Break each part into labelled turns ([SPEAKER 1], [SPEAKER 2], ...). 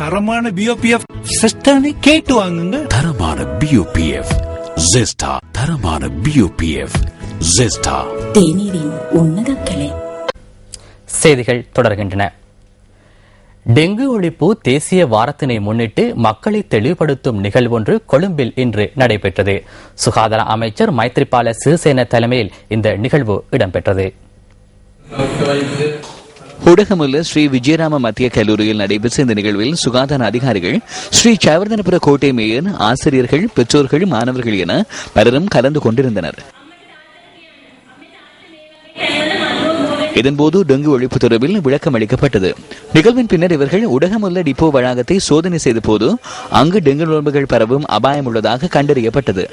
[SPEAKER 1] தரமான பிஓபிஎஃப் சிஸ்டனை கேட்டு வாங்குங்க.
[SPEAKER 2] தரமான பிஓபிஎஃப் ஜெஸ்டா. தரமான பிஓபிஎஃப் ஜெஸ்டா.
[SPEAKER 3] தேநீரின் உன்னத கிளை.
[SPEAKER 4] செய்திகள் தொடர்கின்றன. டெங்கு ஒழிப்பு தேசிய வாரத்தினை முன்னிட்டு மக்களை தெளிவுபடுத்தும் நிகழ்வொன்று கொழும்பில் இன்று நடைபெற்றது. சுகாதார அமைச்சர் மைத்ரிபால சிறிசேன தலைமையில் இந்த நிகழ்வு இடம்பெற்றது.
[SPEAKER 5] ஊடகமுள்ள ஸ்ரீ விஜயராம மத்திய கல்லூரியில் நடைபெற்ற இந்த நிகழ்வில் சுகாதார அதிகாரிகள், ஸ்ரீ சவர்தனபுர கோட்டை மேயர், ஆசிரியர்கள், பெற்றோர்கள், மாணவர்கள் என பலரும் கலந்து கொண்டிருந்தனர். இதன்போது டெங்கு ஒழிப்பு தொடர்பில் விளக்கம் அளிக்கப்பட்டது. நிகழ்வின் பின்னர் இவர்கள் ஊடகமுள்ள டிப்போ வளாகத்தை சோதனை செய்த போது அங்கு டெங்கு நோய்கள் பரவும் அபாயம் உள்ளதாக கண்டறியப்பட்டது.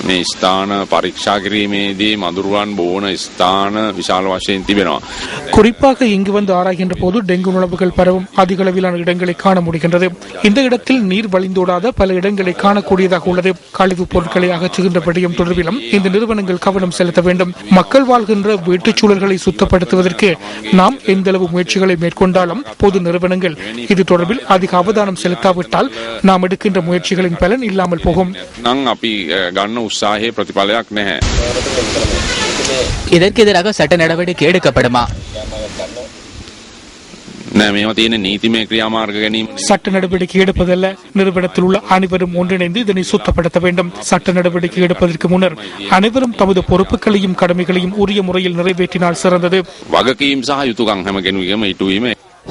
[SPEAKER 6] මේ ස්ථාන පරීක්ෂා කිරීමේදී මදුරුවන් බෝන ස්ථාන විශාල වශයෙන් තිබෙනවා.
[SPEAKER 7] குறிப்பாக இங்கு வந்து ஆராய்கின்ற போது டெங்கு நுளம்புகள் பரவும் அதிக அளவிலான இடங்களை காண முடிகின்றது. இந்த இடத்தில் நீர் வழிந்தோடாத பல இடங்களை காணக்கூடியதாக உள்ளது. கழிவுப் பொருட்களை அகற்றுகின்ற விடயம் தொடர்பிலும் இந்த நிறுவனங்கள் கவனம் செலுத்த வேண்டும். மக்கள் வாழ்கின்ற வீட்டுச் சூழல்களை சுத்தப்படுத்துவதற்கு நாம் எந்தளவு முயற்சிகளை மேற்கொண்டாலும் பொது நிறுவனங்கள் இது தொடர்பில் அதிக அவதானம் செலுத்தாவிட்டால் நாம் எடுக்கின்ற முயற்சிகளின் பலன் இல்லாமல் போகும்.
[SPEAKER 4] இதற்கு எதிராக சட்ட நடவடிக்கை எடுக்கப்படுமா?
[SPEAKER 7] சட்ட நடவடிக்கை எடுப்பதல்ல, நிறுவனத்தில் உள்ள அனைவரும் ஒன்றிணைந்து இதனை சுத்தப்படுத்த வேண்டும். சட்ட நடவடிக்கை எடுப்பதற்கு முன்னர் அனைவரும் தமது பொறுப்புகளையும் கடமைகளையும் உரிய முறையில் நிறைவேற்றினால் சிறந்தது.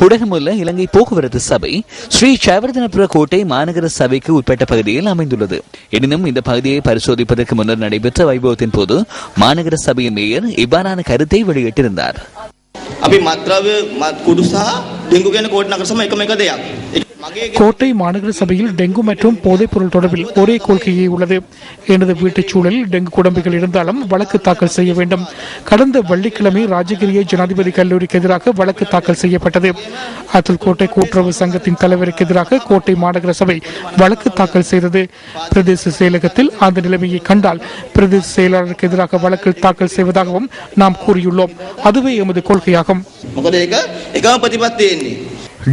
[SPEAKER 5] ஊடகமுள்ள இலங்கை போக்குவரத்து சபை ஸ்ரீ சவர்தனபுர கோட்டை மாநகர சபைக்கு உட்பட்ட பகுதியில் அமைந்துள்ளது. எனினும் இந்த பகுதியை பரிசோதிப்பதற்கு முன்னர் நடைபெற்ற வைபவத்தின் போது மாநகர சபையின் மேயர் இவ்வாறான கருத்தை வெளியிட்டிருந்தார்.
[SPEAKER 7] கோட்டை மாநகர சபையில் டெங்கு மற்றும் போதைப் பொருள் தொடர்பில் ஒரே கொள்கையே உள்ளது. எனது வீட்டுச் சூழலில் டெங்கு குடம்புகள் இருந்தாலும் வழக்கு தாக்கல் செய்ய வேண்டும். கடந்த வெள்ளிக்கிழமை ராஜகிரிய ஜனாதிபதி கல்லூரிக்கு எதிராக வழக்கு தாக்கல் செய்யப்பட்டது. அத்துல் கோட்டை கூட்டுறவு சங்கத்தின் தலைவருக்கு எதிராக கோட்டை மாநகர சபை வழக்கு தாக்கல் செய்தது. பிரதேச செயலகத்தில் அந்த நிலைமையை கண்டால் பிரதேச செயலாளருக்கு எதிராக வழக்கு தாக்கல் செய்வதாகவும் நாம் கூறியுள்ளோம். அதுவே எமது கொள்கையாகும்.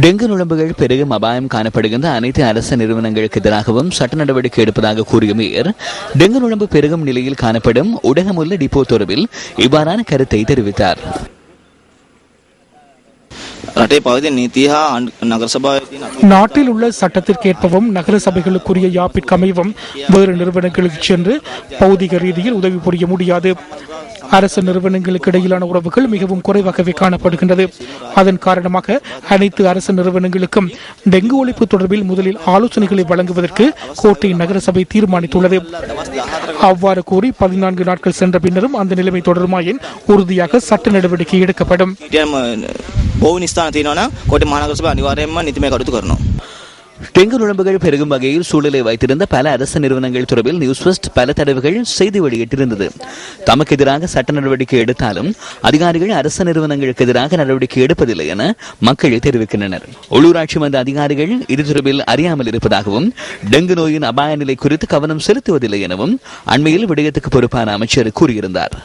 [SPEAKER 5] டெங்கு நுளம்புகள் பெருகும் அபாயம் காணப்படுகின்ற அனைத்து அரசு நிறுவனங்களுக்கு எதிராகவும் சட்ட நடவடிக்கை எடுப்பதாக கூறிய மேயர், டெங்கு நுளம்பு பெருகும் நிலையில் காணப்படும் ஊடகமுள்ள டிப்போ தொடர்பில் இவ்வாறான கருத்தை தெரிவித்தார்.
[SPEAKER 7] நாட்டில் உள்ள சட்டத்திற்கு ஏற்பவும் நகர சபைகளுக்குரிய யாப்பிற்கமைவும் வேறு நிறுவனங்களுக்கு சென்று பௌதிக ரீதியில் உதவி புரிய முடியாது. அரசு நிறுவனங்களுக்கு இடையிலான உறவுகள் மிகவும் குறைவாகவே காணப்படுகின்றது. அதன் காரணமாக அனைத்து அரசு நிறுவனங்களுக்கும் டெங்கு ஒழிப்பு தொடர்பில் முதலில் ஆலோசனைகளை வழங்குவதற்கு கோட்டை நகர சபை தீர்மானித்துள்ளது. அவ்வாறு கூறி 14 நாட்கள் சென்ற பின்னரும் அந்த நிலைமை தொடருமாயின் உறுதியாக சட்ட நடவடிக்கை எடுக்கப்படும்.
[SPEAKER 5] டெங்கு நுளம்புகள் பெருகும் வகையில் சூழலை வைத்திருந்த பல அரசு நிறுவனங்கள் தொடர்பில் நியூஸ் ஃபர்ஸ்ட் பல தடவைகள் செய்தி வெளியிட்டிருந்தது. தமக்கு எதிராக சட்ட நடவடிக்கை எடுத்தாலும் அதிகாரிகள் அரசு நிறுவனங்களுக்கு எதிராக நடவடிக்கை எடுப்பதில்லை என மக்கள் தெரிவிக்கின்றனர். உள்ளூராட்சி மன்ற அதிகாரிகள் இது தொடர்பில் அறியாமல் இருப்பதாகவும் டெங்கு நோயின் அபாய நிலை குறித்து கவனம் செலுத்துவதில்லை எனவும் அண்மையில் விடயத்துக்கு பொறுப்பான அமைச்சர் கூறியிருந்தார்.